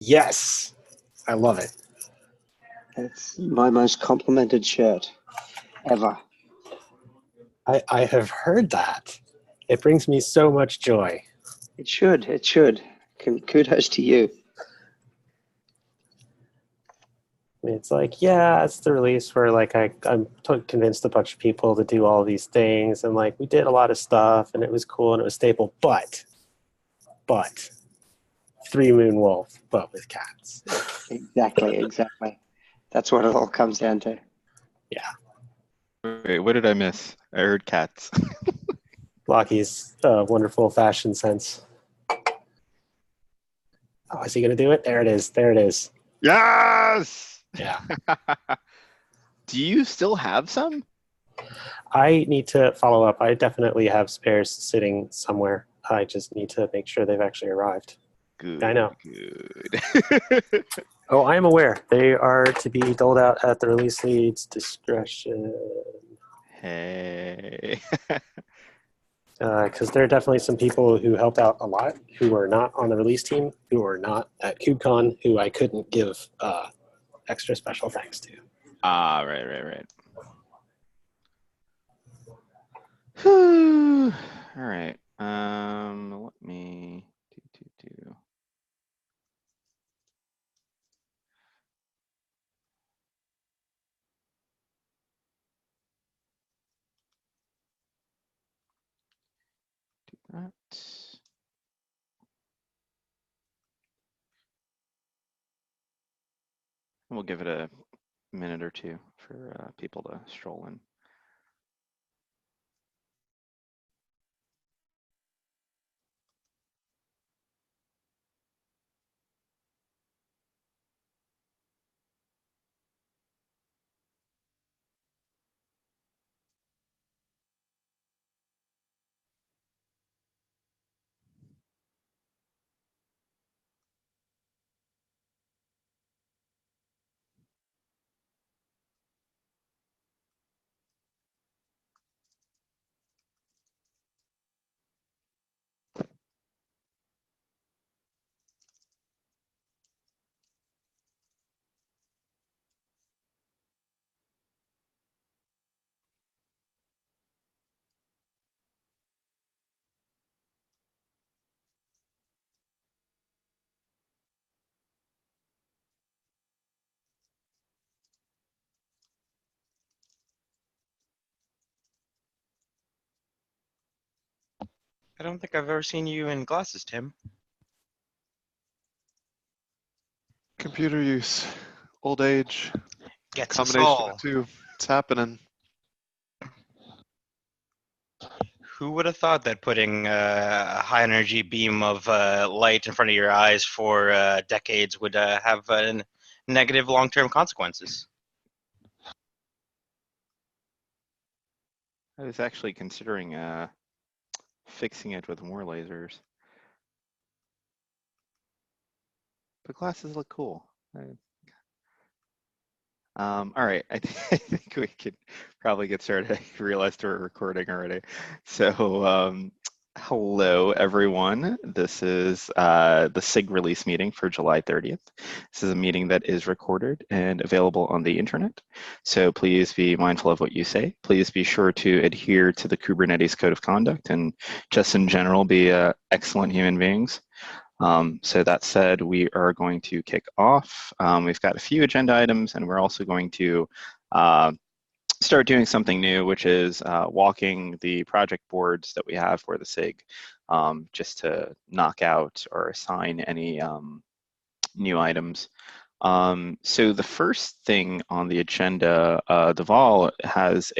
Yes, I love it. It's my most complimented shirt ever. I have heard that. It brings me so much joy. It should. It should. Kudos to you. It's like, yeah, it's the release where like I'm convinced a bunch of people to do all these things, and like we did a lot of stuff, and it was cool and it was stable, but 3 Moon Wolf, but with cats. Exactly. That's what it all comes down to. Yeah. Wait, what did I miss? I heard cats. Lockie's wonderful fashion sense. Oh, is he gonna do it? There it is. There it is. Yes! Yeah. Do you still have some? I need to follow up. I definitely have spares sitting somewhere. I just need to make sure they've actually arrived. Good. I know. Good. Oh, I am aware. They are to be doled out at the release lead's discretion. Hey. Because there are definitely some people who helped out a lot who are not on the release team, who are not at KubeCon, who I couldn't give extra special thanks to. Right. Whew. All right. Let me do. That. We'll give it a minute or two for people to stroll in. I don't think I've ever seen you in glasses, Tim. Computer use, old age, Gets us combination all. of the two. It's happening. Who would have thought that putting a high energy beam of light in front of your eyes for decades would have negative long-term consequences? I was actually considering fixing it with more lasers. But glasses look cool. All right, I think we could probably get started. I realized we're recording already. So hello, everyone. This is the SIG release meeting for July 30th. This is a meeting that is recorded and available on the internet. So please be mindful of what you say. Please be sure to adhere to the Kubernetes Code of Conduct and just in general be excellent human beings. So that said, we are going to kick off. We've got a few agenda items, and we're also going to start doing something new, which is walking the project boards that we have for the SIG, just to knock out or assign any new items. So the first thing on the agenda, Deval has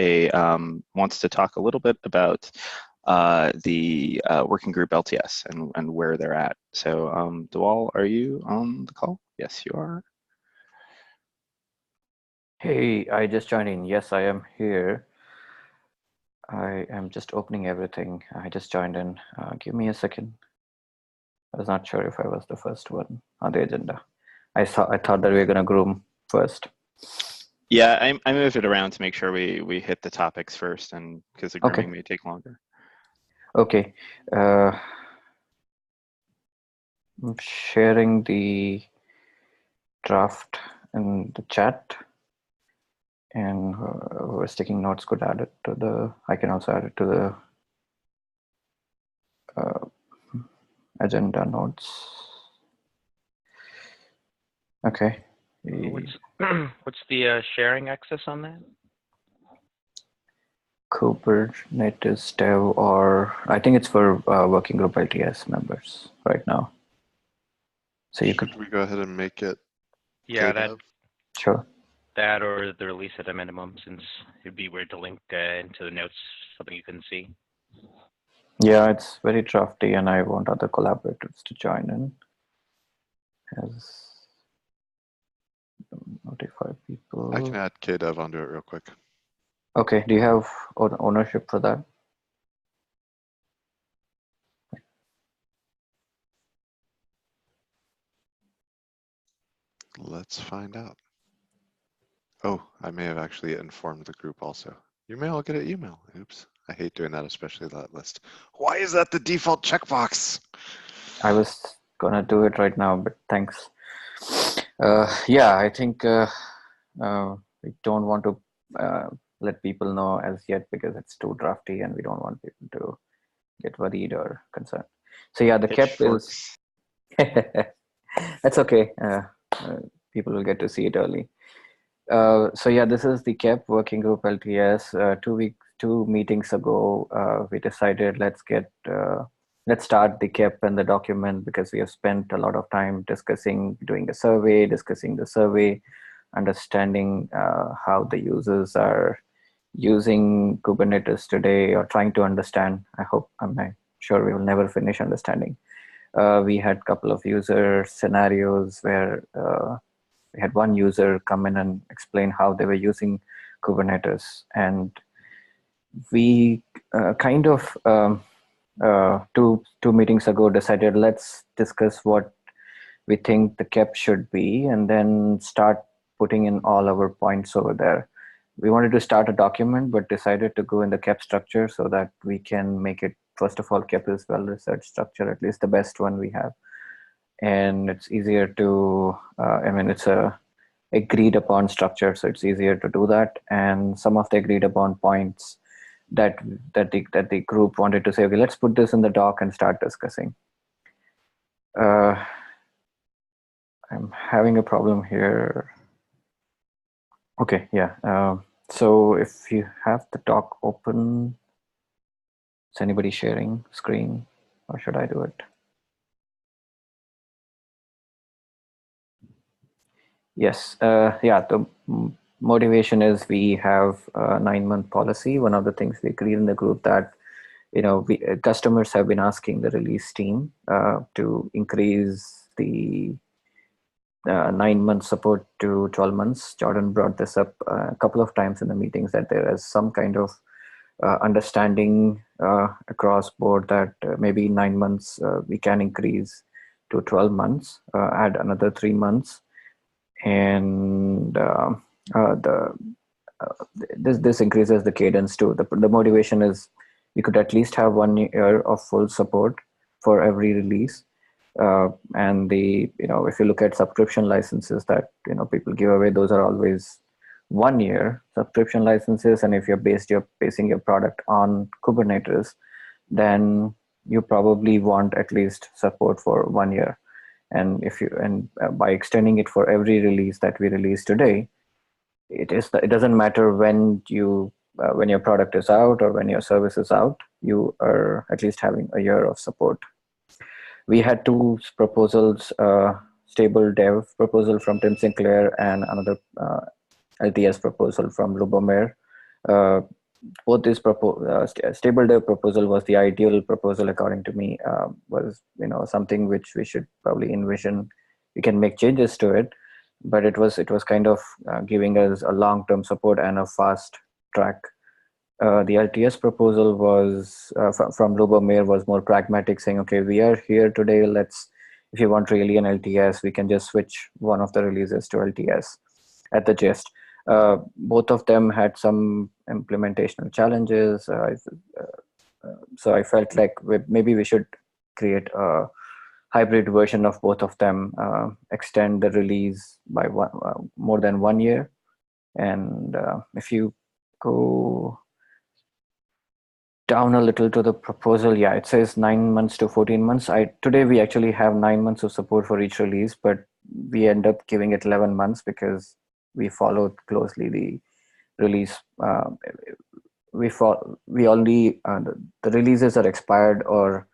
wants to talk a little bit about the working group LTS and where they're at. So Deval, are you on the call? Yes, you are. Hey, I just joined in. Yes, I am here. I am just opening everything. I just joined in. Give me a second. I was not sure if I was the first one on the agenda. I thought that we were gonna groom first. Yeah, I moved it around to make sure we hit the topics first, and because the grooming may take longer. Okay. I'm sharing the draft in the chat, and who is taking notes could add it to the, I can also add it to the agenda notes. Okay. What's the sharing access on that? Kubernetes dev, or I think it's for working group LTS members right now. So you could. Should we go ahead and make it? Yeah, KDev? Sure. that or the release at a minimum, since it'd be weird to link into the notes something you couldn't see. Yeah, it's very drafty, and I want other collaborators to join in. As notify people. I can add KDev onto it real quick. Okay. Do you have ownership for that? Let's find out. Oh, I may have actually informed the group also. You may all get an email. Oops. I hate doing that, especially that list. Why is that the default checkbox? I was gonna do it right now, but thanks. Yeah, I think we don't want to let people know as yet because it's too drafty, and we don't want people to get worried or concerned. So yeah, the cap is. That's okay. People will get to see it early. So yeah, this is the KEP working group LTS. 2 meetings ago, we decided let's start the KEP and the document, because we have spent a lot of time doing the survey, understanding how the users are using Kubernetes today, or trying to understand. I'm sure we will never finish understanding. We had a couple of user scenarios where we had one user come in and explain how they were using Kubernetes, and we two meetings ago decided let's discuss what we think the KEP should be, and then start putting in all our points over there. We wanted to start a document, but decided to go in the KEP structure so that we can make it, first of all, KEP is well-researched structure, at least the best one we have. And it's easier to, it's a agreed upon structure, so it's easier to do that. And some of the agreed upon points that the group wanted to say, okay, let's put this in the doc and start discussing. I'm having a problem here. Okay, yeah. So if you have the doc open, is anybody sharing screen, or should I do it? Yes, yeah, the motivation is we have a 9-month policy. One of the things we agreed in the group that, customers have been asking the release team to increase the 9-month support to 12 months. Jordan brought this up a couple of times in the meetings, that there is some kind of understanding across board that maybe 9 months we can increase to 12 months, add another 3 months. And this increases the cadence too. The motivation is we could at least have 1 year of full support for every release. And if you look at subscription licenses that people give away, those are always 1 year subscription licenses. And if you're basing your product on Kubernetes, then you probably want at least support for 1 year. And by extending it for every release that we release today, it doesn't matter when your product is out or when your service is out, you are at least having a year of support. We had 2 proposals, stable dev proposal from Tim Sinclair and another LTS proposal from Lubomir. Both these stable dev proposal was the ideal proposal according to me. Was something which we should probably envision. We can make changes to it, but it was kind of giving us a long-term support and a fast track. The LTS proposal was from Lubomir was more pragmatic, saying, okay, we are here today. If you want really an LTS, we can just switch one of the releases to LTS at the gist. Both of them had some implementational challenges. So I felt like maybe we should create a hybrid version of both of them, extend the release by more than 1 year. And if you go down a little to the proposal, yeah, it says 9 months to 14 months. Today we actually have 9 months of support for each release, but we end up giving it 11 months because we followed closely the release. We only the releases are expired or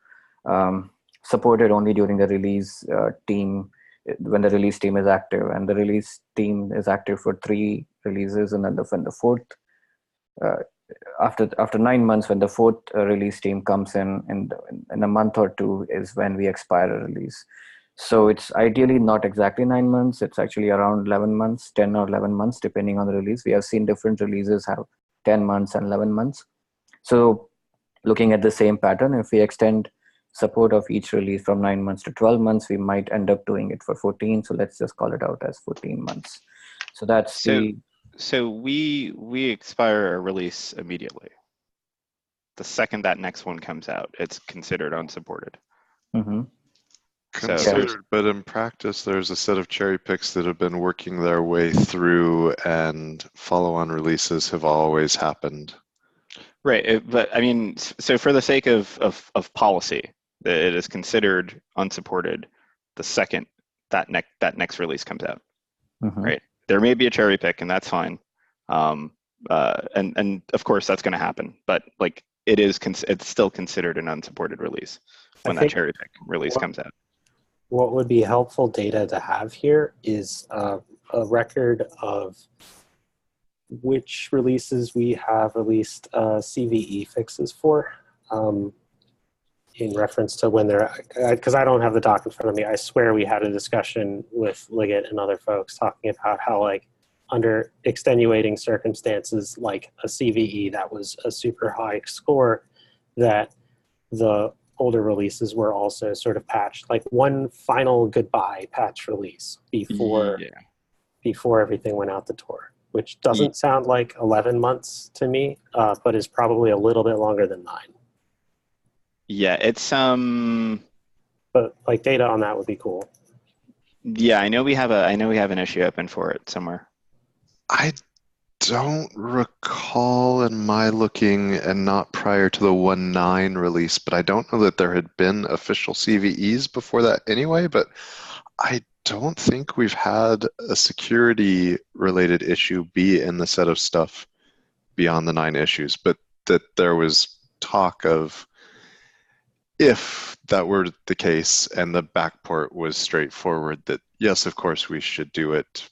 supported only during the release team, when the release team is active, and the release team is active for 3 releases, and then when the fourth after 9 months, when the fourth release team comes in a month or 2 is when we expire a release. So it's ideally not exactly 9 months. It's actually around 11 months, 10 or 11 months, depending on the release. We have seen different releases have 10 months and 11 months. So looking at the same pattern, if we extend support of each release from 9 months to 12 months, we might end up doing it for 14. So let's just call it out as 14 months. So that's So we expire a release immediately. The second that next one comes out, it's considered unsupported. Mm-hmm. Considered, but in practice, there's a set of cherry picks that have been working their way through, and follow-on releases have always happened. Right, but I mean, so for the sake of policy, it is considered unsupported the second that next release comes out. Mm-hmm. Right? There may be a cherry pick, and that's fine. And of course that's going to happen, but like it's still considered an unsupported release when that cherry pick release comes out. What would be helpful data to have here is a record of which releases we have released CVE fixes for, in reference to when they're, because I don't have the doc in front of me. I swear we had a discussion with Liggett and other folks talking about how, like, under extenuating circumstances like a CVE that was a super high score, that the older releases were also sort of patched, like one final goodbye patch release before everything went out the door, which doesn't sound like 11 months to me, but is probably a little bit longer than 9. Yeah, it's But like data on that would be cool. Yeah, I know we have an issue open for it somewhere. I don't recall in my looking, and not prior to the 1.9 release, but I don't know that there had been official CVEs before that anyway, but I don't think we've had a security related issue be in the set of stuff beyond the 9 issues, but that there was talk of, if that were the case and the backport was straightforward, that yes, of course we should do it.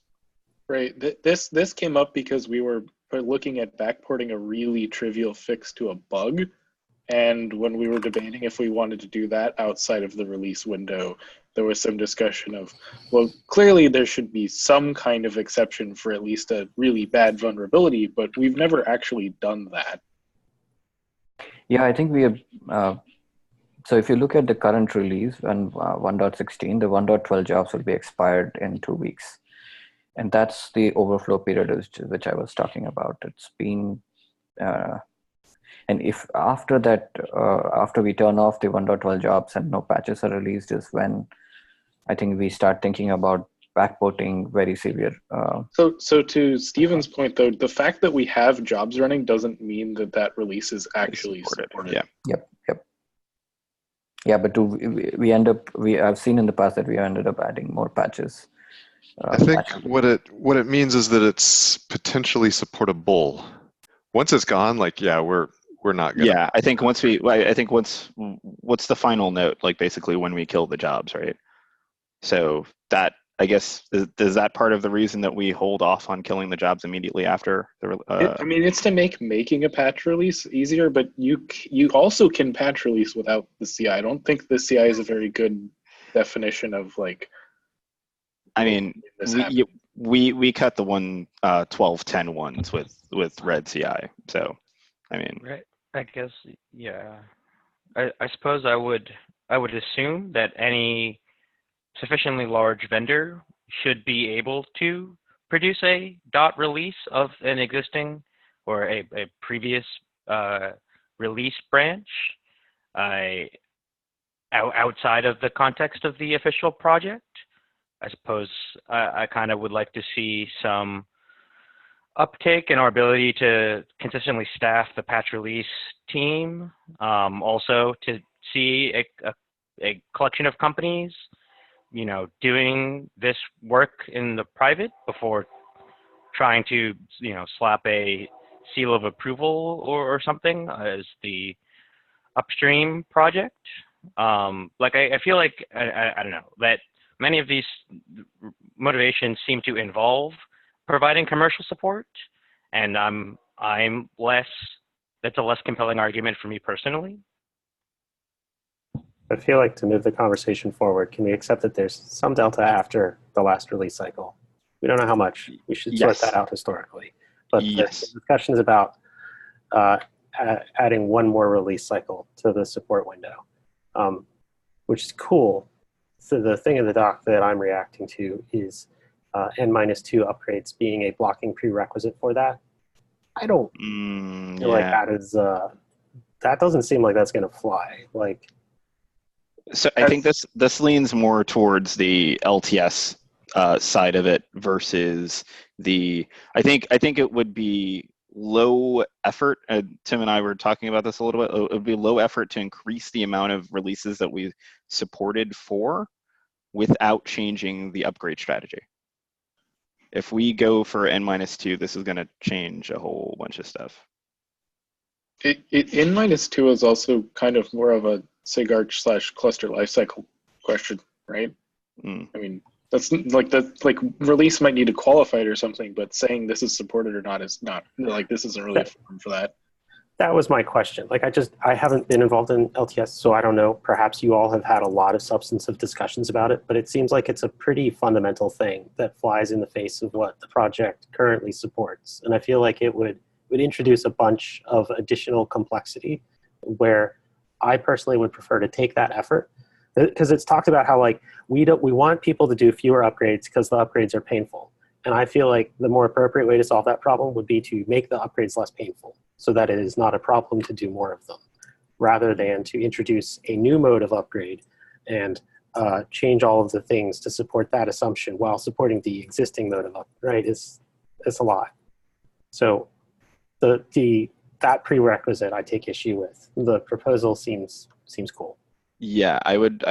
Right. This came up because we were looking at backporting a really trivial fix to a bug. And when we were debating if we wanted to do that outside of the release window, there was some discussion of, well, clearly there should be some kind of exception for at least a really bad vulnerability, but we've never actually done that. Yeah, I think we have. So if you look at the current release and 1.16, the 1.12 jobs will be expired in 2 weeks. And that's the overflow period which I was talking about. It's been, and if after that, after we turn off the 1.12 jobs and no patches are released, is when I think we start thinking about backporting very severe. So to Stephen's point, though, the fact that we have jobs running doesn't mean that that release is actually supported. Yeah. Yep. Yeah, but I've seen in the past that we ended up adding more patches. I think what it means is that it's potentially supportable. Once it's gone, like, yeah, we're not gonna. Yeah, I think what's the final note? Like basically when we kill the jobs, right? So that, I guess, is that part of the reason that we hold off on killing the jobs immediately after the? I mean, it's to make making a patch release easier, but you also can patch release without the CI. I don't think the CI is a very good definition of, like. I mean, we cut the 1.12.10 ones with red CI. So, I mean, Right. I guess, yeah. I suppose I would assume that any sufficiently large vendor should be able to produce a dot release of an existing or a previous release branch. outside of the context of the official project. I suppose I kind of would like to see some uptake in our ability to consistently staff the patch release team. Also to see a collection of companies, doing this work in the private before trying to, slap a seal of approval or something as the upstream project. I feel like, I don't know, that many of these motivations seem to involve providing commercial support, and that's a less compelling argument for me personally. I feel like to move the conversation forward, can we accept that there's some delta after the last release cycle? We don't know how much. We should sort that out historically. But the discussion is about adding one more release cycle to the support window, which is cool. So the thing in the doc that I'm reacting to is N-2 upgrades being a blocking prerequisite for that. I don't feel like that is, that doesn't seem like that's going to fly. So I think this leans more towards the LTS side of it versus I think it would be low effort. Tim and I were talking about this a little bit. It would be low effort to increase the amount of releases that we supported for without changing the upgrade strategy. If we go for N-2, this is going to change a whole bunch of stuff. N-2 is also kind of more of a SIG Arch / cluster lifecycle question, right? I mean, that's like release might need to qualify it or something, but saying this is supported or not is not, this isn't really a forum for that. That was my question. I haven't been involved in LTS, so I don't know. Perhaps you all have had a lot of substantive discussions about it, but it seems like it's a pretty fundamental thing that flies in the face of what the project currently supports. And I feel like it would introduce a bunch of additional complexity where I personally would prefer to take that effort, because it's talked about how we want people to do fewer upgrades because the upgrades are painful. And I feel like the more appropriate way to solve that problem would be to make the upgrades less painful so that it is not a problem to do more of them, rather than to introduce a new mode of upgrade and change all of the things to support that assumption while supporting the existing mode of upgrade, right? It's a lot. So that prerequisite I take issue with. The proposal seems cool. Yeah, I would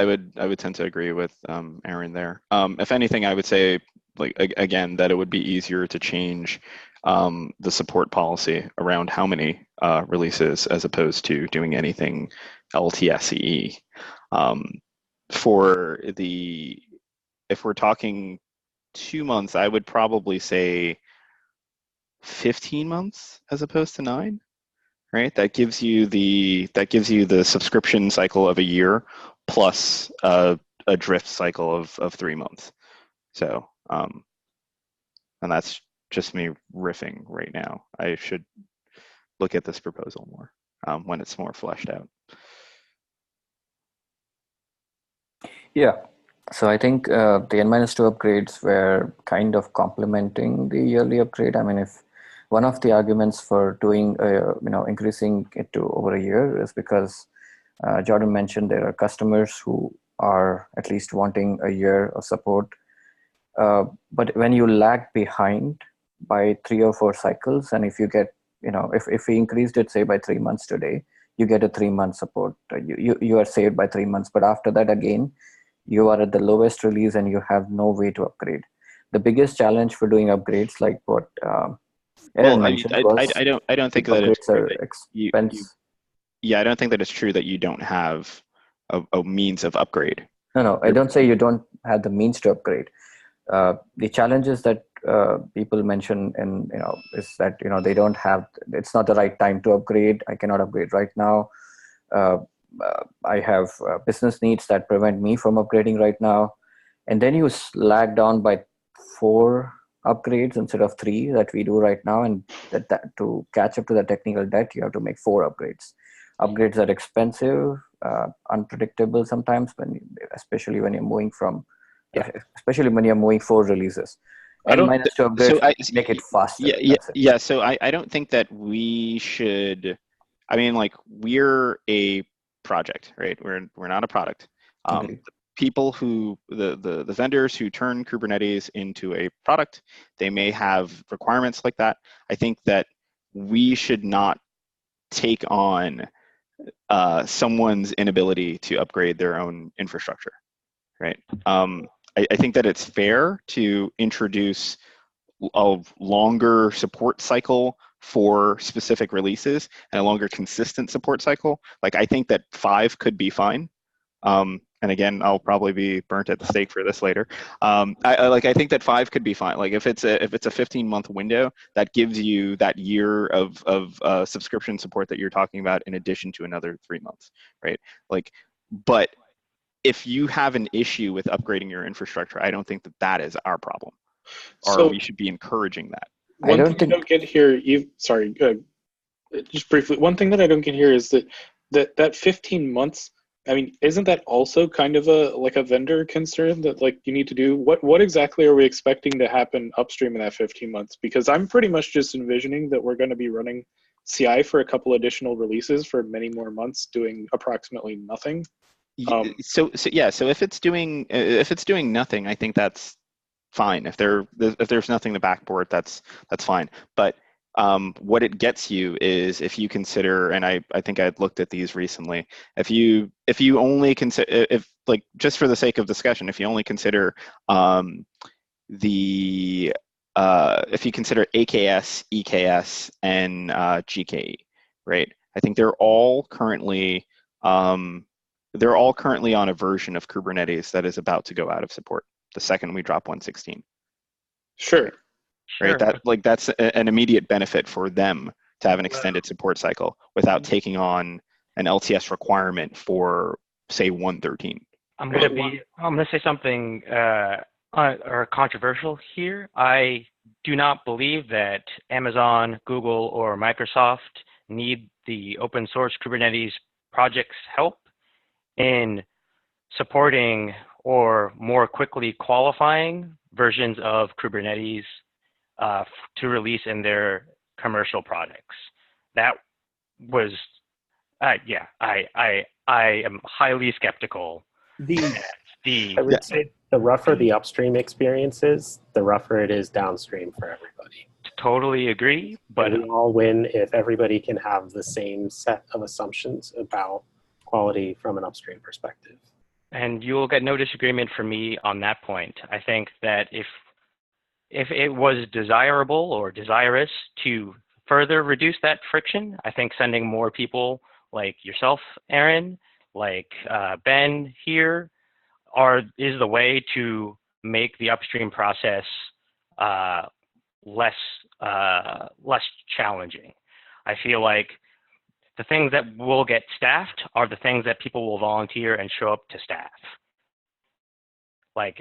tend to agree with Aaron there. If anything, I would say again that it would be easier to change the support policy around how many releases as opposed to doing anything LTSE. If we're talking 2 months, I would probably say 15 months as opposed to 9. Right, that gives you the subscription cycle of a year plus a drift cycle of 3 months. So, and that's just me riffing right now. I should look at this proposal more when it's more fleshed out. Yeah, so I think the N-2 upgrades were kind of complementing the yearly upgrade. I mean, if one of the arguments for doing, increasing it to over a year is because Jordan mentioned there are customers who are at least wanting a year of support. But when you lag behind by 3 or 4 cycles, and if you get, if we increased it, say, by 3 months today, you get a 3-month support. You are saved by 3 months. But after that, again, you are at the lowest release and you have no way to upgrade. The biggest challenge for doing upgrades, like what Aaron mentioned, I don't think that it's are expensive. I don't think that it's true that you don't have a means of upgrade. No, I don't say you don't have the means to upgrade. The challenges that people mention is that they don't have, it's not the right time to upgrade. I cannot upgrade right now. I have business needs that prevent me from upgrading right now. And then you lag down by 4 upgrades instead of 3 that we do right now, and that to catch up to the technical debt, you have to make 4 upgrades. Upgrades are expensive, unpredictable sometimes, especially when you're moving from, especially when you're moving 4 releases. N-2 upgrades make it faster. So I don't think that we should. I mean, we're a project, right? We're not a product. Okay. People who, the vendors who turn Kubernetes into a product, they may have requirements like that. I think that we should not take on someone's inability to upgrade their own infrastructure, right? I think that it's fair to introduce a longer support cycle for specific releases and a longer consistent support cycle. Like, I think that 5 could be fine. And again, I'll probably be burnt at the stake for this later. I think that 5 could be fine. Like, if it's a 15-month window, that gives you that year of subscription support that you're talking about, in addition to another 3 months, right? Like, but if you have an issue with upgrading your infrastructure, I don't think that that is our problem, or So we should be encouraging that. one thing I don't get here, sorry, just briefly, one thing that I don't get here is that 15 months, I mean, isn't that also kind of a vendor concern that, like, you need to do? What exactly are we expecting to happen upstream in that 15 months? Because I'm pretty much just envisioning that we're going to be running CI for a couple additional releases for many more months, doing approximately nothing. So if it's doing nothing, I think that's fine. If there's nothing to backport, that's fine. But what it gets you is, if you consider, and I think I'd looked at these recently, if you only consider, if, like, just for the sake of discussion, if you only consider if you consider AKS, EKS, and GKE, right? I think they're all currently on a version of Kubernetes that is about to go out of support the second we drop 1.16. Sure. Right. That's an immediate benefit for them to have an extended support cycle without taking on an LTS requirement for, say, 1.13. I'm gonna say something or controversial here. I do not believe that Amazon, Google, or Microsoft need the open source Kubernetes project's help in supporting or more quickly qualifying versions of Kubernetes to release in their commercial products. That was, I am highly skeptical. I would say the rougher the upstream experience is, the rougher it is downstream for everybody. Totally agree, but we all win if everybody can have the same set of assumptions about quality from an upstream perspective. And you'll get no disagreement from me on that point. I think that if it was desirable or desirous to further reduce that friction, I think sending more people like yourself, Aaron, like Ben here, is the way to make the upstream process less challenging. I feel like the things that will get staffed are the things that people will volunteer and show up to staff. Like,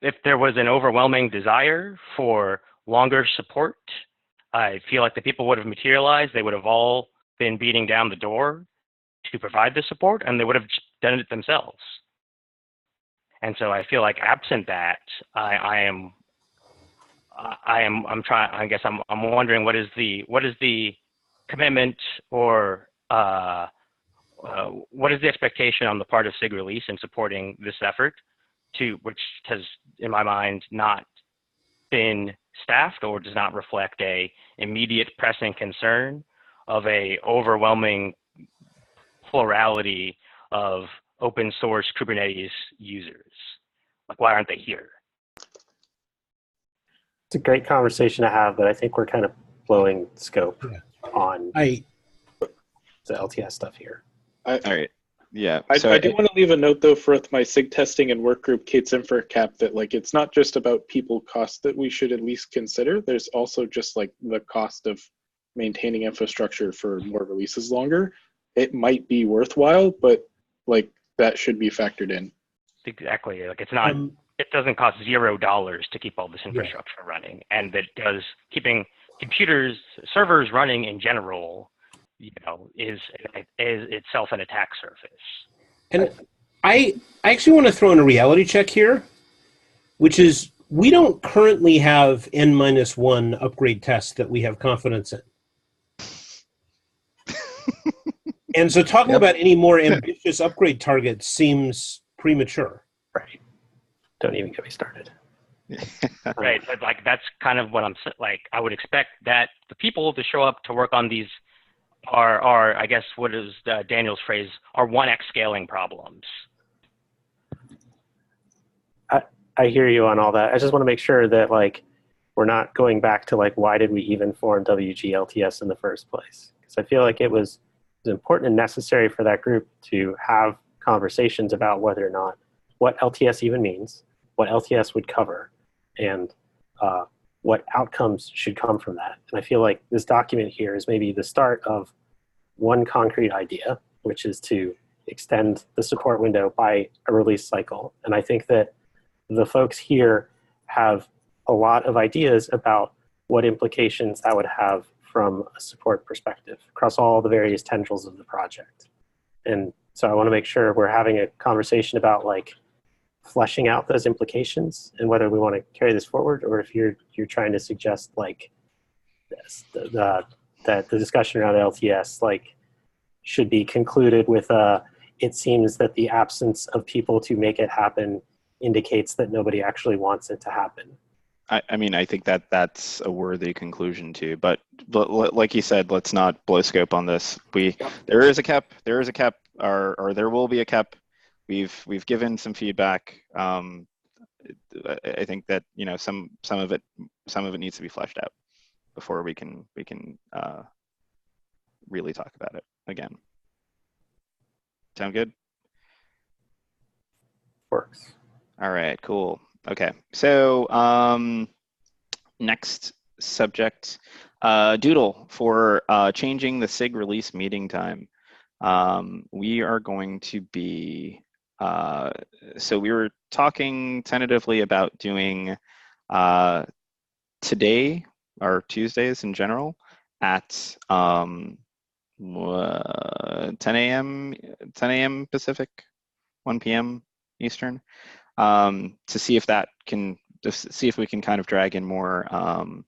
if there was an overwhelming desire for longer support, I feel like the people would have materialized. They would have all been beating down the door to provide the support, and they would have done it themselves. And so I feel like, absent that, I'm wondering what is the commitment, or what is the expectation on the part of SIG Release in supporting this effort, which has, in my mind, not been staffed or does not reflect a immediate pressing concern of a overwhelming plurality of open source Kubernetes users. Like, why aren't they here? It's a great conversation to have, but I think we're kind of blowing scope on the LTS stuff here. All right. Yeah. I do want to leave a note, though, for my SIG testing and work group, Kate's InfraCap, that, like, it's not just about people cost that we should at least consider. There's also just, like, the cost of maintaining infrastructure for more releases longer. It might be worthwhile, but, like, that should be factored in. Exactly. Like, it's not. It doesn't cost $0 to keep all this infrastructure running, and that does keeping servers running in general, is itself an attack surface. And I actually want to throw in a reality check here, which is, we don't currently have N-1 upgrade tests that we have confidence in. And so talking about any more ambitious upgrade targets seems premature. Right. Don't even get me started. Right, but like that's kind of what like. I would expect that the people to show up to work on these are I guess what is Daniel's phrase, are 1x scaling problems. I hear you on all that. I just want to make sure that like we're not going back to like why did we even form WGLTS in the first place? Because I feel like it was important and necessary for that group to have conversations about whether or not what LTS even means, what LTS would cover, and what outcomes should come from that. And I feel like this document here is maybe the start of one concrete idea, which is to extend the support window by a release cycle. And I think that the folks here have a lot of ideas about what implications that would have from a support perspective across all the various tendrils of the project. And so I want to make sure we're having a conversation about like fleshing out those implications and whether we want to carry this forward, or if you're trying to suggest like this, that the discussion around LTS like should be concluded with it seems that the absence of people to make it happen indicates that nobody actually wants it to happen. I mean, I think that that's a worthy conclusion too. But like you said, let's not blow scope on this. There is a cap, or there will be a cap. We've given some feedback. I think that some of it needs to be fleshed out before we can really talk about it again. Sound good? Works. All right, cool. Okay, so next subject, Doodle for changing the SIG release meeting time. We are going to be, so we were talking tentatively about doing today or Tuesdays in general at 10 a.m. Pacific, 1 p.m. Eastern. To see if that can, just see if we can kind of drag in more of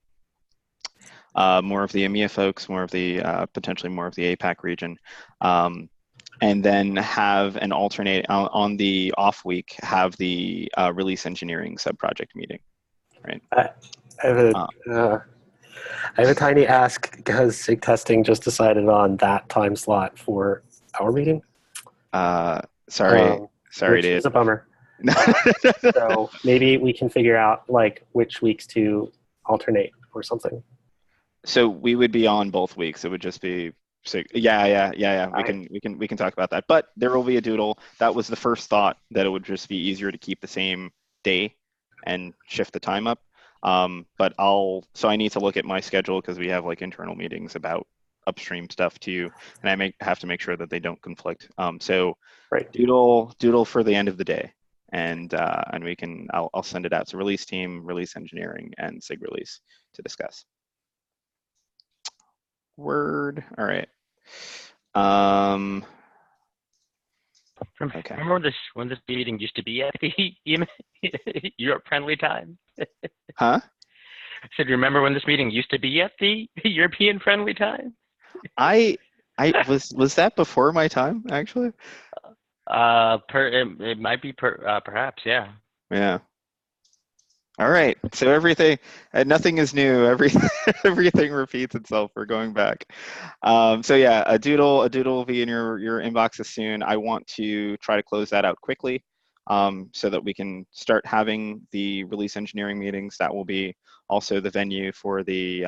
the EMEA folks, more of the potentially more of the APAC region, and then have an alternate on the off week, have the release engineering sub-project meeting, right? I have a tiny ask because SIG testing just decided on that time slot for our meeting. Sorry, which dude. is a bummer. So maybe we can figure out like which weeks to alternate or something. So we would be on both weeks. It would just be yeah. We can talk about that. But there will be a doodle. That was the first thought, that it would just be easier to keep the same day and shift the time up. But so I need to look at my schedule because we have like internal meetings about upstream stuff too, and I may have to make sure that they don't conflict. So right. Doodle for the end of the day. And we can, I'll send it out to release team, release engineering, and SIG release to discuss. Word. All right. Okay. Remember when this meeting used to be at the Europe friendly time? Huh? I said, remember when this meeting used to be at the European friendly time? I was that before my time, actually? It might be perhaps, yeah. Yeah. All right. So everything, nothing is new. Everything repeats itself. We're going back. So yeah, a doodle will be in your inboxes soon. I want to try to close that out quickly, so that we can start having the release engineering meetings. That will be also the venue for the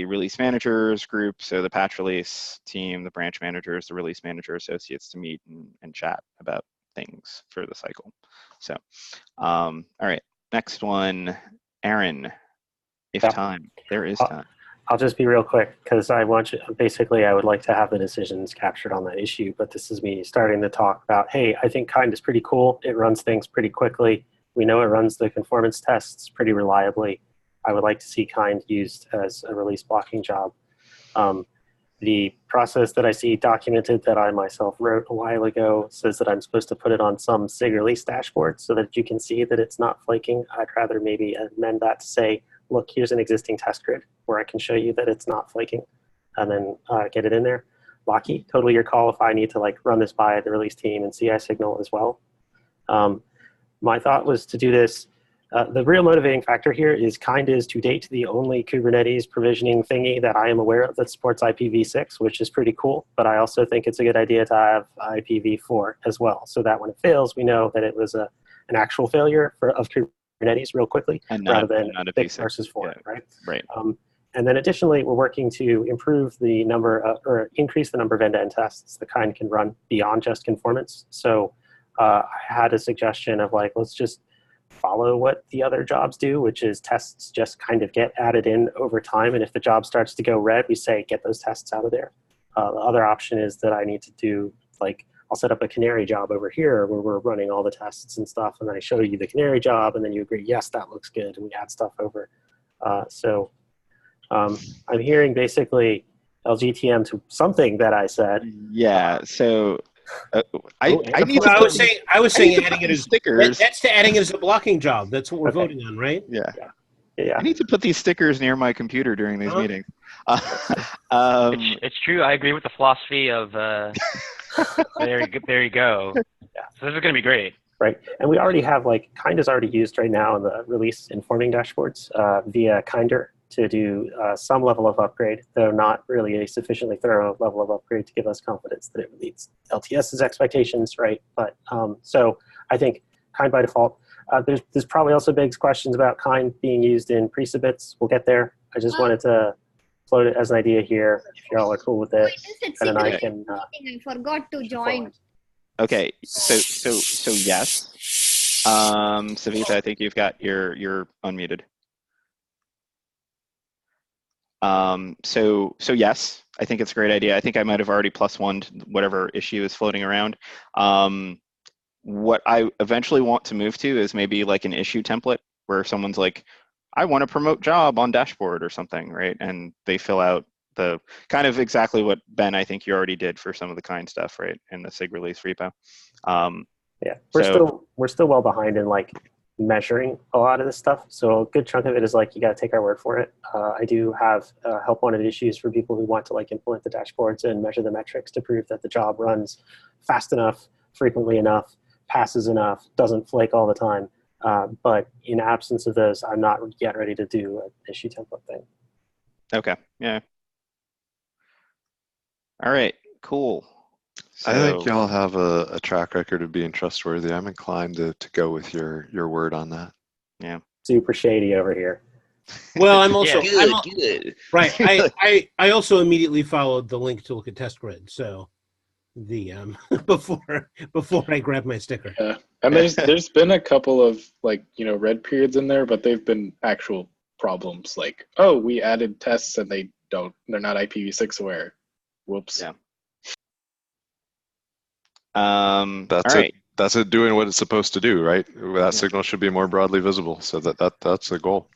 release managers group, so the patch release team, the branch managers, the release manager associates to meet and chat about things for the cycle. So, all right, next one, Aaron, if time, there is time. I'll just be real quick because I would like to have the decisions captured on that issue, but this is me starting to talk about, hey, I think Kind is pretty cool. It runs things pretty quickly. We know it runs the conformance tests pretty reliably. I would like to see Kind used as a release blocking job. The process that I see documented that I myself wrote a while ago says that I'm supposed to put it on some SIG release dashboard so that you can see that it's not flaking. I'd rather maybe amend that to say, look, here's an existing test grid where I can show you that it's not flaking, and then get it in there. blocky. Totally your call if I need to like run this by the release team and CI signal as well. My thought was to do this. The real motivating factor here is kind is to date the only Kubernetes provisioning thingy that I am aware of that supports IPv6, which is pretty cool. But I also think it's a good idea to have IPv4 as well, so that when it fails, we know that it was an actual failure of Kubernetes real quickly, And rather than not a 6 V6. versus 4, Yeah. right? Right. And then additionally, we're working to improve the number or increase the number of end-to-end tests the kind can run beyond just conformance. So I had a suggestion of like, let's just follow what the other jobs do, which is tests just kind of get added in over time. And if the job starts to go red, we say, get those tests out of there. The other option is that I need to do like, I'll set up a canary job over here where we're running all the tests and stuff. And then I show you the canary job and then you agree, yes, that looks good. And we add stuff over. I'm hearing basically LGTM to something that I said. Yeah. So I need No, to I was saying adding it these as stickers. That's to adding it as a blocking job. That's what we're voting on, right? Yeah. Yeah. I need to put these stickers near my computer during these meetings. It's true. I agree with the philosophy of there you go. Yeah. So this is going to be great. Right. And we already have like kind is already used right now in the release informing dashboards via Kinder to do some level of upgrade, though not really a sufficiently thorough level of upgrade to give us confidence that it meets LTS's expectations, right? But so I think kind by default. There's probably also begs questions about kind being used in precibits. We'll get there. I just wanted to float it as an idea here, if y'all are cool with it. And then I can. I forgot to join. Okay, so yes. Savita, I think you've got you're unmuted. So yes, I think it's a great idea. I think I might have already +1 whatever issue is floating around. What I eventually want to move to is maybe like an issue template where someone's like, I want to promote job on dashboard or something, right? And they fill out the kind of exactly what Ben, I think you already did for some of the kind stuff, right? In the SIG release repo. Yeah, we're still well behind in like measuring a lot of this stuff. So a good chunk of it is like, you got to take our word for it. I do have help wanted issues for people who want to like implement the dashboards and measure the metrics to prove that the job runs fast enough, frequently enough, passes enough, doesn't flake all the time. But in absence of those, I'm not yet ready to do an issue template thing. Okay, yeah. All right, cool. I think y'all have a track record of being trustworthy. I'm inclined to go with your word on that. Yeah. Super shady over here. Well, I'm also good. Right. I also immediately followed the link to look at test grid. So the before I grab my sticker. Yeah, and there's been a couple of like red periods in there, but they've been actual problems. Like, oh, we added tests and they're not IPv6 aware. Whoops. Yeah. That's all it. right. That's it doing what it's supposed to do, right? That signal should be more broadly visible. So that's the goal.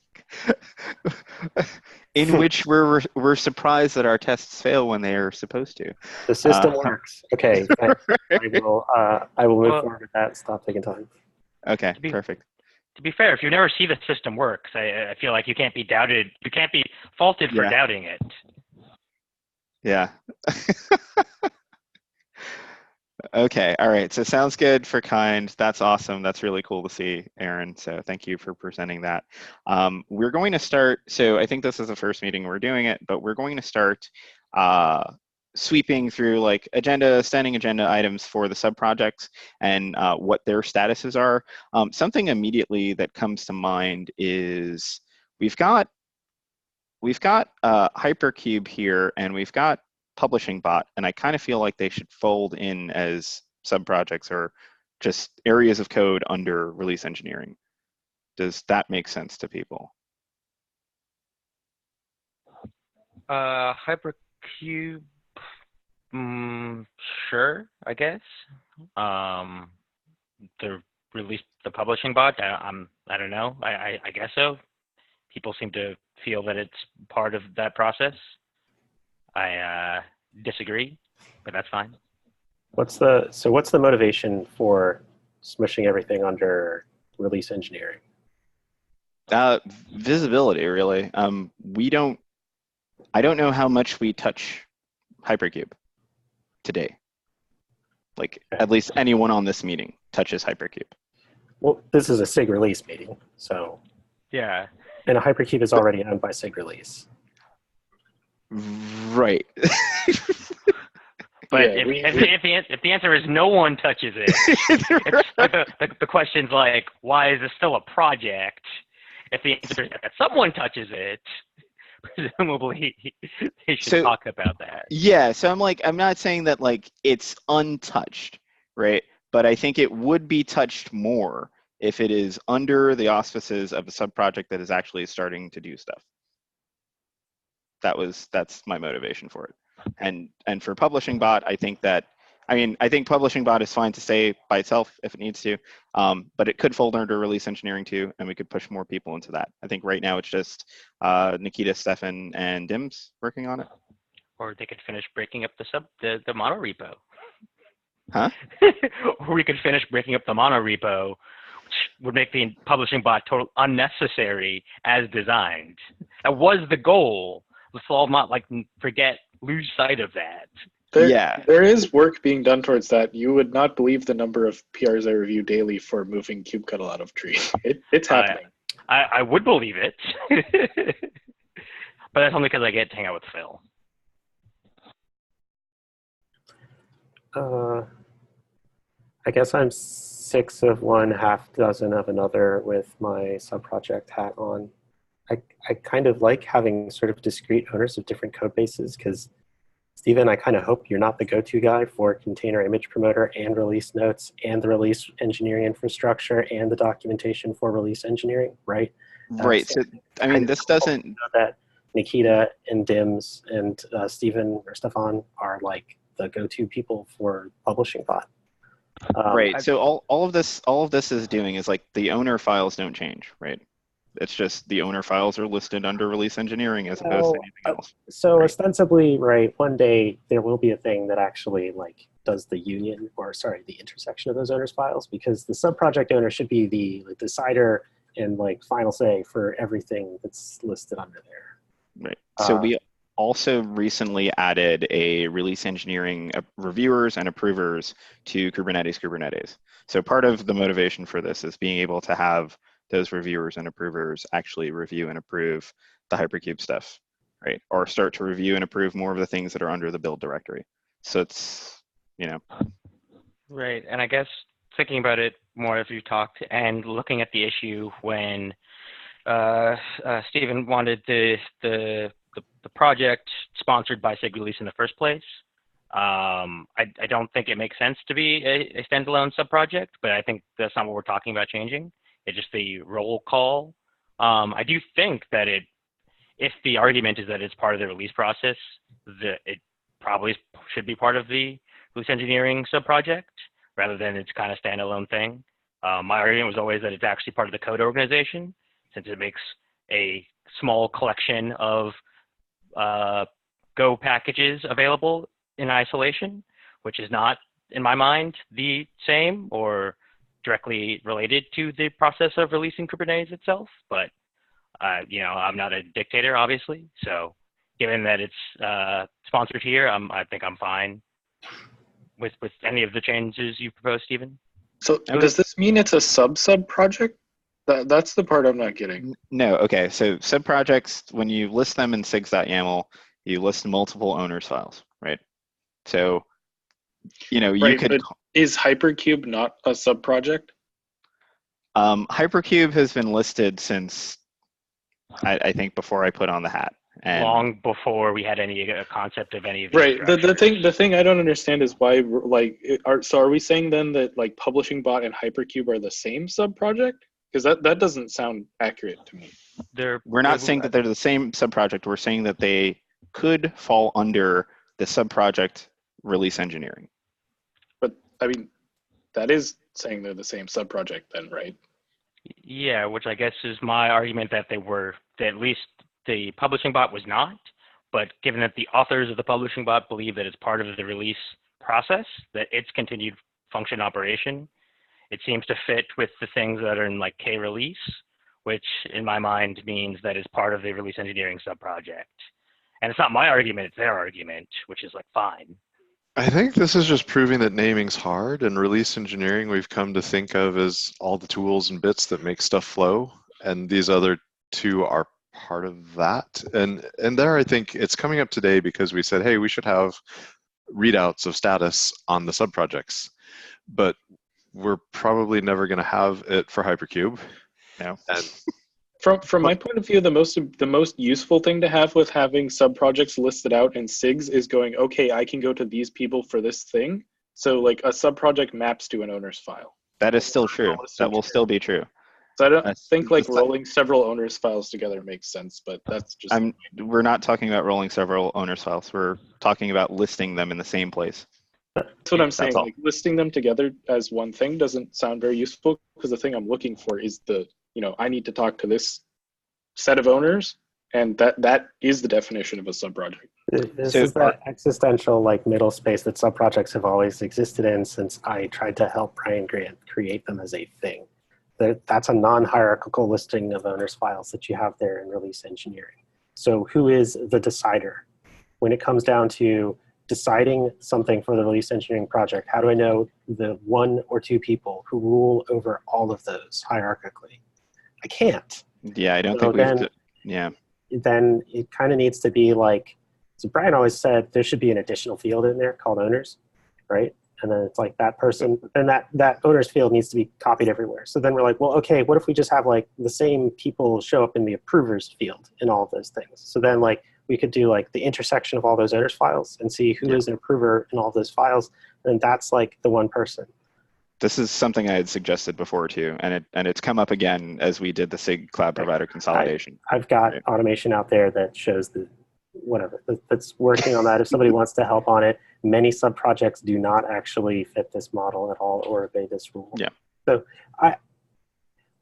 In which we're surprised that our tests fail when they are supposed to. The system works. Okay, I will move forward with that. Stop taking time. Okay, perfect. To be fair, if you never see the system works, I feel like you can't be doubted. You can't be faulted for doubting it. Yeah. Okay, all right. So sounds good for kind. That's awesome. That's really cool to see, Aaron. So thank you for presenting that. We're going to start, so I think this is the first meeting we're doing it, but we're going to start sweeping through like standing agenda items for the sub-projects and what their statuses are. Something immediately that comes to mind is we've got Hypercube here and we've got Publishing Bot, and I kind of feel like they should fold in as sub-projects or just areas of code under release engineering. Does that make sense to people? Hypercube, sure, I guess. The Publishing Bot, I don't know. I guess so. People seem to feel that it's part of that process. I disagree, but that's fine. What's the motivation for smushing everything under release engineering? Visibility, really. I don't know how much we touch Hypercube. today. Like at least anyone on this meeting touches Hypercube. Well, this is a SIG release meeting, so. Yeah. And a Hypercube is already owned by SIG release. Right. But Yeah, if the answer is no one touches it, it's like the question's like, why is this still a project? If the answer is that someone touches it, presumably they should talk about that. Yeah, so I'm not saying that like it's untouched, right? But I think it would be touched more if it is under the auspices of a sub-project that is actually starting to do stuff. That's my motivation for it. And for Publishing Bot, I think Publishing Bot is fine to stay by itself if it needs to, but it could fold under release engineering too, and we could push more people into that. I think right now it's just Nikita, Stefan, and Dims working on it. Or they could finish breaking up the monorepo. Huh? Or we could finish breaking up the monorepo, which would make the Publishing Bot total unnecessary as designed. That was the goal. Let's all not lose sight of that. There is work being done towards that. You would not believe the number of PRs I review daily for moving kubectl out of tree. It's happening. I would believe it. But that's only because I get to hang out with Phil. I guess I'm 6 of one, half dozen of another with my sub-project hat on. I kind of like having sort of discrete owners of different code bases because, Stephen, I kind of hope you're not the go-to guy for container image promoter and release notes and the release engineering infrastructure and the documentation for release engineering, right? Right. So I mean, this doesn't. That Nikita and Dims and Stephen or Stefan are like the go-to people for Publishing Bot. Right. So all of this is doing is like the owner files don't change, right? It's just the owner files are listed under release engineering as opposed to anything else. So right? Ostensibly, right, one day there will be a thing that actually like does the union, or sorry, the intersection of those owners files, because the sub-project owner should be the decider and like final say for everything that's listed under there. Right. So we also recently added a release engineering reviewers and approvers to Kubernetes. So part of the motivation for this is being able to have those reviewers and approvers actually review and approve the Hypercube stuff, right? Or start to review and approve more of the things that are under the build directory. So it's, Right, and I guess thinking about it more as we've talked and looking at the issue when Stephen wanted the project sponsored by SIG Release in the first place. I don't think it makes sense to be a standalone sub-project, but I think that's not what we're talking about changing. It's just the roll call. I do think that if the argument is that it's part of the release process, it probably should be part of the release engineering sub-project rather than its kind of standalone thing. My argument was always that it's actually part of the code organization, since it makes a small collection of Go packages available in isolation, which is not, in my mind, the same or directly related to the process of releasing Kubernetes itself. But, I'm not a dictator, obviously. So given that it's sponsored here, I think I'm fine with any of the changes you proposed, Stephen. So does this mean it's a sub project? That's the part I'm not getting. No, okay. So sub-projects, when you list them in sigs.yaml, you list multiple owners files, right? So, you could. But is Hypercube not a sub-project? Hypercube has been listed since, I think, before I put on the hat. And long before we had any concept of any of these. Right. The thing I don't understand is why, are we saying then that like Publishing Bot and Hypercube are the same sub-project? Because that doesn't sound accurate to me. We're not saying that they're the same sub-project. We're saying that they could fall under the sub-project release engineering. But I mean, that is saying they're the same sub-project then, right? Yeah, which I guess is my argument that that at least the Publishing Bot was not. But given that the authors of the Publishing Bot believe that it's part of the release process, that its continued function operation, it seems to fit with the things that are in like K-release, which in my mind means that it's part of the release engineering sub-project. And it's not my argument, it's their argument, which is like fine. I think this is just proving that naming's hard, and release engineering we've come to think of as all the tools and bits that make stuff flow, and these other two are part of that. And there I think it's coming up today because we said, hey, we should have readouts of status on the subprojects, but we're probably never going to have it for Hypercube. No. And From my point of view, the most useful thing to have with having subprojects listed out in SIGs is going, okay, I can go to these people for this thing. So like a subproject maps to an owner's file. That is still true. That will still be true. So I don't That's- think like that's- rolling several owners files together makes sense, but that's just. We're not talking about rolling several owners files. We're talking about listing them in the same place. That's what I'm saying. all. Like listing them together as one thing doesn't sound very useful because the thing I'm looking for is I need to talk to this set of owners, and that is the definition of a subproject. This is that existential like middle space that subprojects have always existed in since I tried to help Brian Grant create them as a thing. That's a non-hierarchical listing of owners files that you have there in release engineering. So who is the decider? When it comes down to deciding something for the release engineering project, how do I know the one or two people who rule over all of those hierarchically? I can't. Yeah, I don't So think we've. Yeah. Then it kind of needs to be like, so Brian always said there should be an additional field in there called owners, right? And then it's like that person, then that owners field needs to be copied everywhere. So then we're like, well, okay, what if we just have like the same people show up in the approvers field in all of those things? So then like we could do like the intersection of all those owners files and see who is an approver in all of those files. And that's like the one person. This is something I had suggested before too, and it's come up again as we did the SIG cloud provider consolidation. I've got automation out there that shows that's working on that. If somebody wants to help on it, many subprojects do not actually fit this model at all or obey this rule. Yeah. So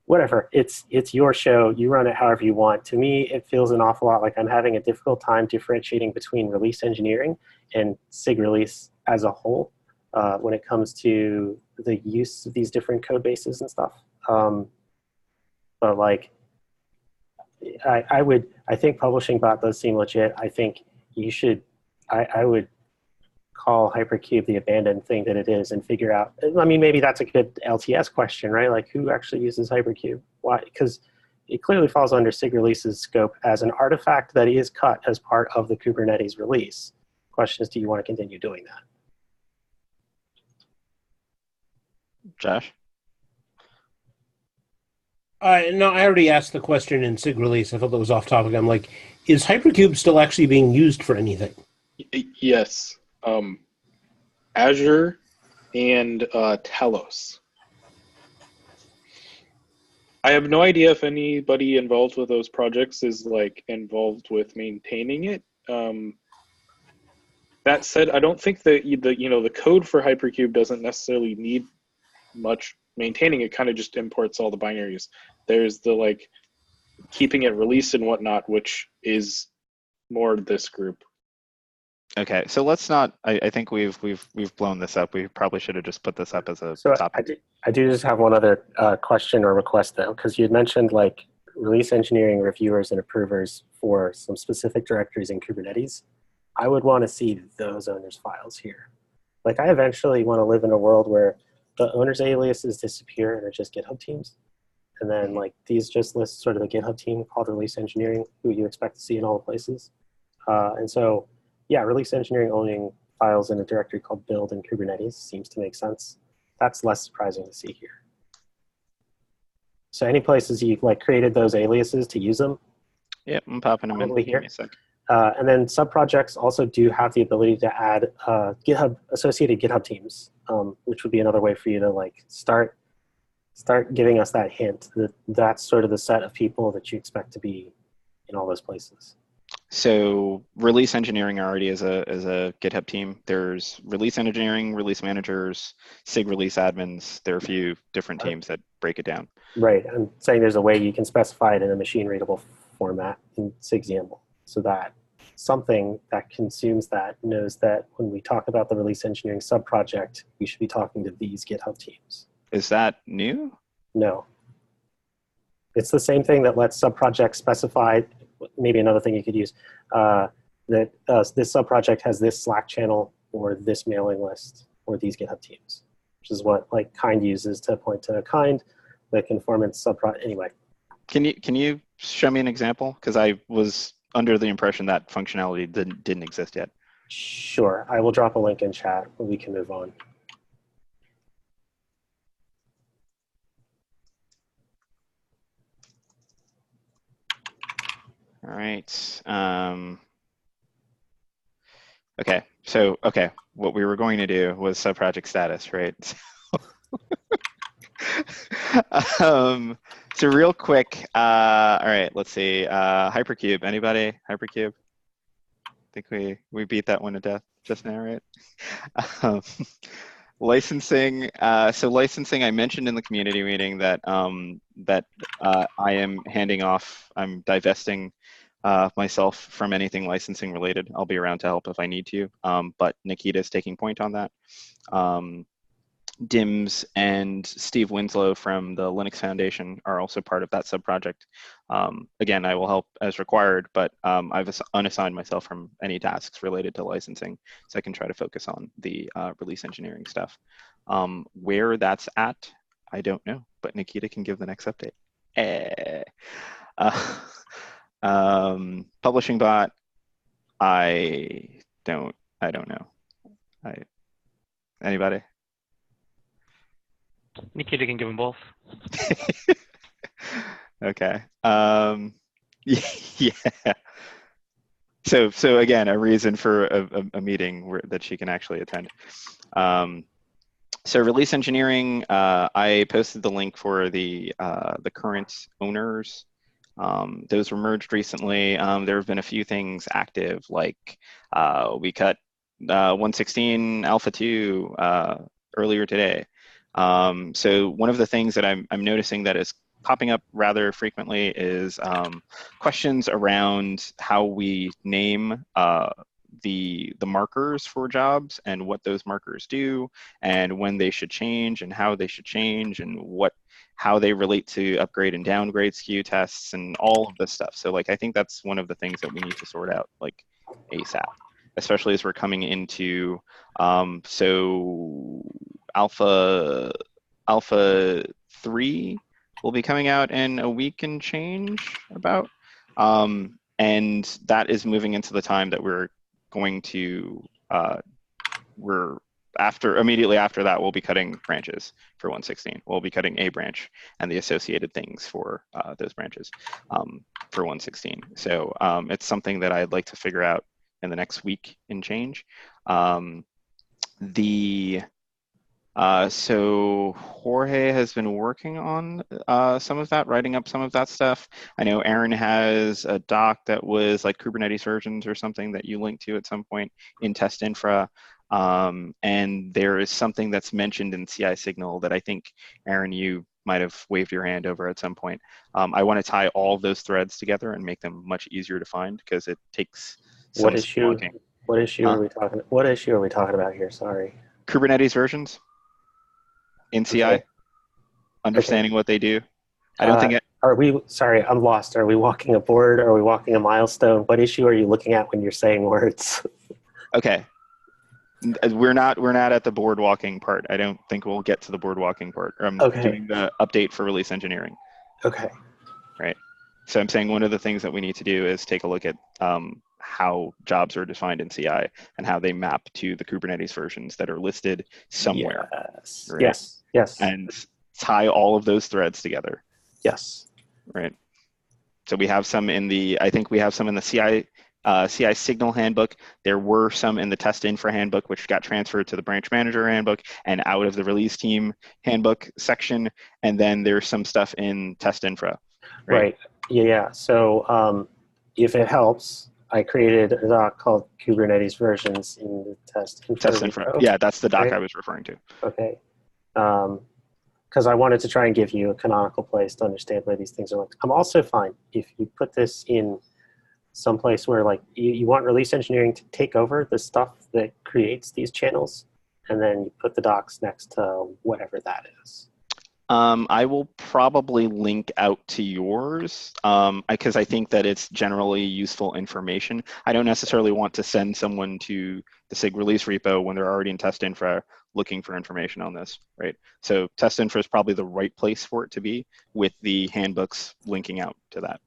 whatever, it's your show. You run it however you want. To me, it feels an awful lot like I'm having a difficult time differentiating between release engineering and SIG release as a whole when it comes to the use of these different code bases and stuff. But like, I think publishing bot does seem legit. I think you should, I would call Hypercube the abandoned thing that it is and figure out, I mean, maybe that's a good LTS question, right? Like who actually uses Hypercube? Why? Because it clearly falls under SIG release's scope as an artifact that is cut as part of the Kubernetes release. Question is, do you want to continue doing that? Josh? No, I already asked the question in SIG release. I thought that was off topic. I'm like, is Hypercube still actually being used for anything? Yes. Azure and Telos. I have no idea if anybody involved with those projects is like involved with maintaining it. That said, I don't think that the code for Hypercube doesn't necessarily need much maintaining. It kind of just imports all the binaries. There's the like keeping it released and whatnot, which is more this group. Okay, so let's not. I think we've blown this up. We probably should have just put this up as a So topic. I do just have one other question or request though, because you had mentioned like release engineering reviewers and approvers for some specific directories in Kubernetes. I would want to see those owners files here. Like I eventually want to live in a world where the owners aliases disappear and are just GitHub teams. And then like these just list sort of the GitHub team called release engineering, who you expect to see in all the places. And so, yeah, release engineering owning files in a directory called build in Kubernetes seems to make sense. That's less surprising to see here. So any places you've like created those aliases to use them? Yep, I'm popping them in. Probably Give me here. a sec. And then subprojects also do have the ability to add associated GitHub teams, which would be another way for you to like start giving us that hint that that's sort of the set of people that you expect to be in all those places. So release engineering already is a GitHub team. There's release engineering, release managers, SIG release admins. There are a few different teams that break it down. Right. I'm saying there's a way you can specify it in a machine readable format in SIG YAML so that something that consumes that knows that when we talk about the release engineering subproject, we should be talking to these GitHub teams. Is that new? No. It's the same thing that lets subprojects specify, maybe another thing you could use, that this subproject has this Slack channel or this mailing list, or these GitHub teams, which is what like kind uses to point to kind, the conformance subproject. Anyway. Can you show me an example? Because I was under the impression that functionality didn't exist yet. Sure, I will drop a link in chat, but we can move on. All right. Okay. So, what we were going to do was subproject status, right? So real quick, all right, let's see. Hypercube, anybody? Hypercube? I think we beat that one to death just now, right? Licensing. So licensing, I mentioned in the community meeting that I am handing off. I'm divesting myself from anything licensing related. I'll be around to help if I need to. But Nikita's taking point on that. Dims and Steve Winslow from the Linux Foundation are also part of that subproject. Again, I will help as required, but I've unassigned myself from any tasks related to licensing, so I can try to focus on the release engineering stuff. Where that's at, I don't know, but Nikita can give the next update. Publishing bot, I don't know. Anybody? Nikita can give them both. Okay. Yeah. So again, a reason for a meeting that she can actually attend. So release engineering, I posted the link for the current owners. Those were merged recently. There have been a few things active, like we cut 116 Alpha 2 earlier today. So one of the things that I'm noticing that is popping up rather frequently is questions around how we name the markers for jobs and what those markers do and when they should change and how they should change and how they relate to upgrade and downgrade SKU tests and all of this stuff. So like I think that's one of the things that we need to sort out like ASAP, especially as we're coming into so Alpha 3 will be coming out in a week and change about. And that is moving into the time that we're going to, immediately after that, we'll be cutting branches for 116. We'll be cutting a branch and the associated things for those branches for 116. So it's something that I'd like to figure out in the next week and change. So Jorge has been working on some of that, writing up some of that stuff. I know Aaron has a doc that was like Kubernetes versions or something that you linked to at some point in test infra. And there is something that's mentioned in CI signal that I think, Aaron, you might have waved your hand over at some point. I want to tie all those threads together and make them much easier to find because it takes some What issue are we talking about here? Sorry. Kubernetes versions in CI, okay. understanding what they do. I don't think sorry, I'm lost. Are we walking a board? Are we walking a milestone? What issue are you looking at when you're saying words? Okay. We're not at the board walking part. I don't think we'll get to the board walking part. I'm doing the update for release engineering. Okay. Right. So I'm saying one of the things that we need to do is take a look at how jobs are defined in CI and how they map to the Kubernetes versions that are listed somewhere. Yes. Right? Yes. And tie all of those threads together. Yes. Right. So we have some I think we have some in the CI signal handbook. There were some in the test infra handbook, which got transferred to the branch manager handbook and out of the release team handbook section. And then there's some stuff in test infra. Right. Yeah. So if it helps, I created a doc called Kubernetes versions in the test infra. Yeah, that's the doc I was referring to. Okay. Because I wanted to try and give you a canonical place to understand where these things are linked. I'm also fine if you put this in someplace where like you want release engineering to take over the stuff that creates these channels, and then you put the docs next to whatever that is. I will probably link out to yours because I think that it's generally useful information. I don't necessarily want to send someone to the SIG release repo when they're already in test infra looking for information on this, right? So test infra is probably the right place for it to be with the handbooks linking out to that.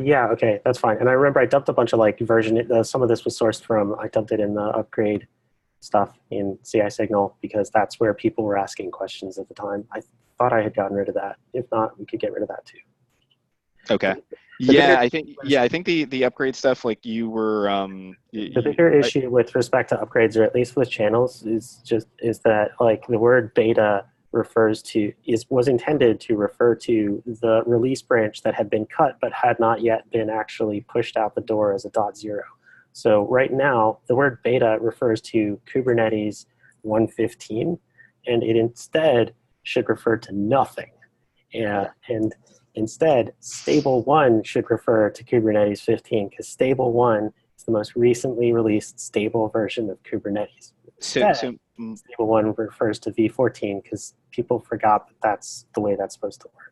Yeah, okay, that's fine. And I remember I dumped a bunch of like version, some of this was sourced from, I dumped it in the upgrade stuff in CI Signal because that's where people were asking questions at the time. I thought I had gotten rid of that. If not, we could get rid of that too. Okay. The Yeah, I think the upgrade stuff, like you were the bigger issue with respect to upgrades, or at least with channels, is that like the word beta was intended to refer to the release branch that had been cut but had not yet been actually pushed out the door as a .0. So right now, the word beta refers to Kubernetes 1.15, and it instead should refer to nothing. And instead, stable 1 should refer to Kubernetes 15, because stable 1 is the most recently released stable version of Kubernetes. Instead, stable 1 refers to v14 because people forgot that that's the way that's supposed to work.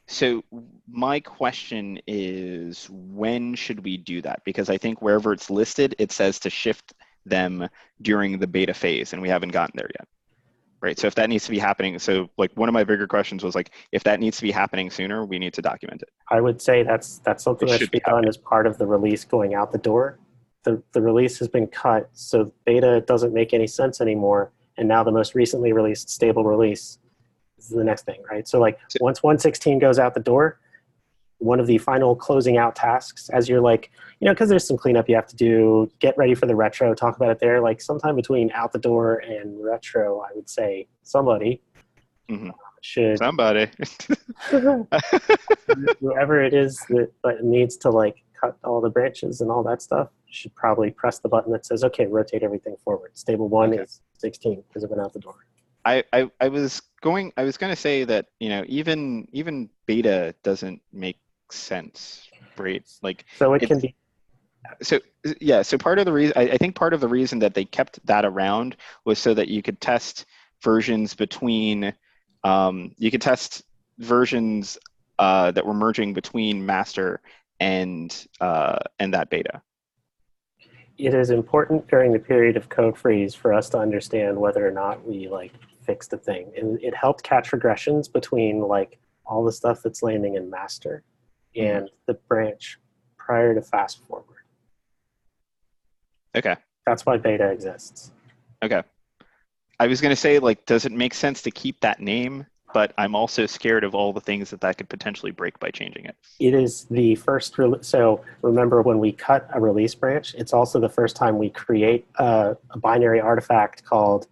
So my question is, when should we do that? Because I think wherever it's listed, it says to shift them during the beta phase, and we haven't gotten there yet. Right. So if that needs to be happening, so like one of my bigger questions was like, if that needs to be happening sooner, we need to document it. I would say that's something that should be done as part of the release going out the door. The release has been cut, so beta doesn't make any sense anymore. And now the most recently released stable release is the next thing, right? So like once 1.16 goes out the door, one of the final closing out tasks, as you're like, because there's some cleanup you have to do, get ready for the retro, talk about it there, like sometime between out the door and retro, I would say somebody should. Somebody. Whoever it is that needs to like cut all the branches and all that stuff should probably press the button that says, okay, rotate everything forward. Stable 1 is 16 because it went out the door. I was going to say that, even beta doesn't make sense, right? Like, so it can be. So yeah, so part of the reason, I think part of the reason that they kept that around was so that you could test versions between, you could test versions that were merging between master and that beta. It is important during the period of code freeze for us to understand whether or not we like fixed a thing. And it helped catch regressions between like all the stuff that's landing in master and the branch prior to fast forward. Okay. That's why beta exists. Okay. I was going to say, like, does it make sense to keep that name? But I'm also scared of all the things that could potentially break by changing it. It is the first, so remember when we cut a release branch, it's also the first time we create a binary artifact called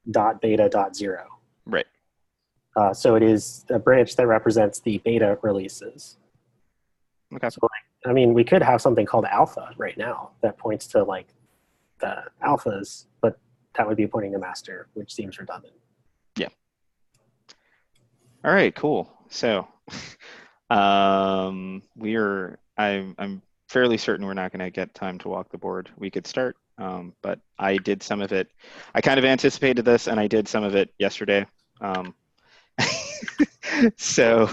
.beta.0. Right. So it is a branch that represents the beta releases. Okay. So, I mean, we could have something called alpha right now that points to like the alphas, but that would be pointing to master, which seems redundant. Yeah. All right, cool. So I'm fairly certain we're not going to get time to walk the board. We could start, but I did some of it. I kind of anticipated this, and I did some of it yesterday. So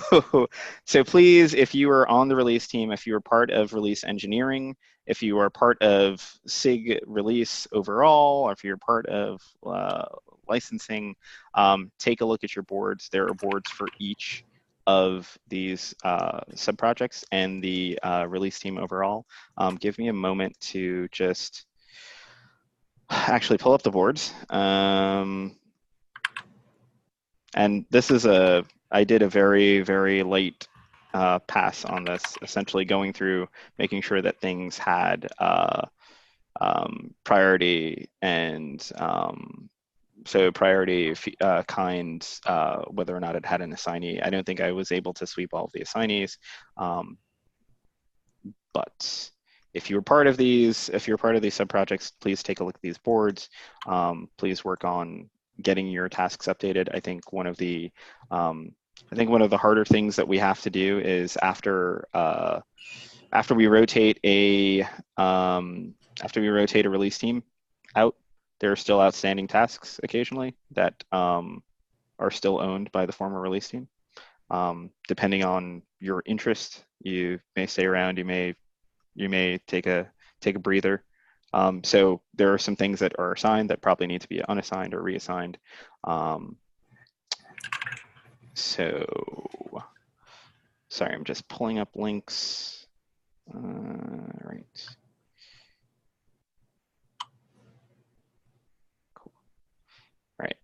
please, if you are on the release team, if you are part of release engineering, if you are part of SIG release overall, or if you're part of licensing, take a look at your boards. There are boards for each of these sub-projects and the release team overall. Give me a moment to just actually pull up the boards. And this is I did a very, very light pass on this, essentially going through, making sure that things had priority and so priority kind, whether or not it had an assignee. I don't think I was able to sweep all of the assignees, but if you're part of these, sub-projects, please take a look at these boards. Please work on getting your tasks updated. I think one of the harder things that we have to do is after we rotate a release team out, there are still outstanding tasks occasionally that are still owned by the former release team. Depending on your interest, you may stay around. You may take a breather. So there are some things that are assigned that probably need to be unassigned or reassigned. So sorry, I'm just pulling up links. Right. Cool. Right.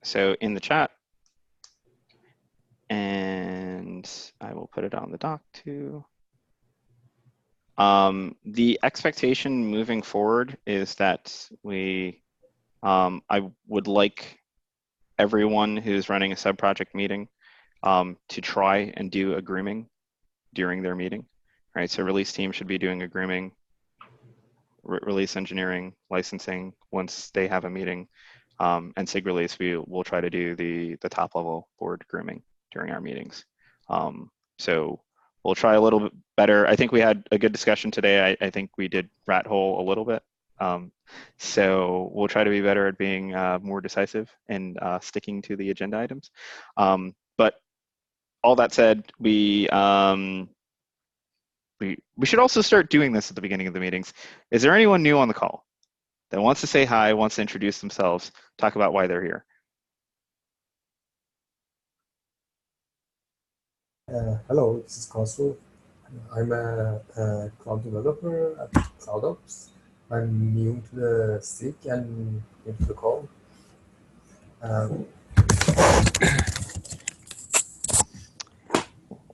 So in the chat, and I will put it on the doc too. The expectation moving forward is that I would like everyone who's running a sub-project meeting to try and do a grooming during their meeting, right? So release team should be doing a grooming, release engineering, licensing once they have a meeting, and SIG release, we'll try to do the top level board grooming during our meetings. So we'll try a little bit better. I think we had a good discussion today. I think we did rat hole a little bit. So we'll try to be better at being more decisive and sticking to the agenda items. But all that said, we should also start doing this at the beginning of the meetings. Is there anyone new on the call that wants to say hi, wants to introduce themselves, talk about why they're here? Hello, this is Consul. I'm a cloud developer at CloudOps. I'm new to the SIG and new to the call.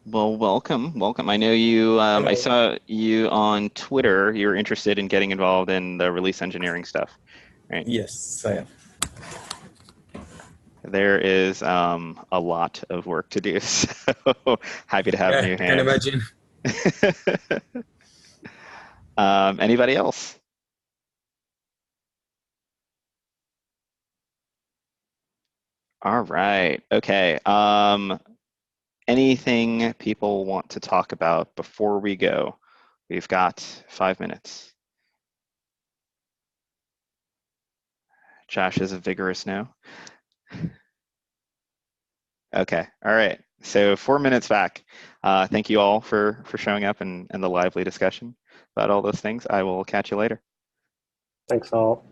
Well, welcome. I know you, I saw you on Twitter. You're interested in getting involved in the release engineering stuff, right? Yes, I am. There is a lot of work to do, so happy to have new hands. I can imagine. Anybody else? All right. Okay. Anything people want to talk about before we go? We've got 5 minutes. Josh is a vigorous no. Okay. All right. So 4 minutes back. Thank you all for showing up and the lively discussion about all those things. I will catch you later. Thanks all.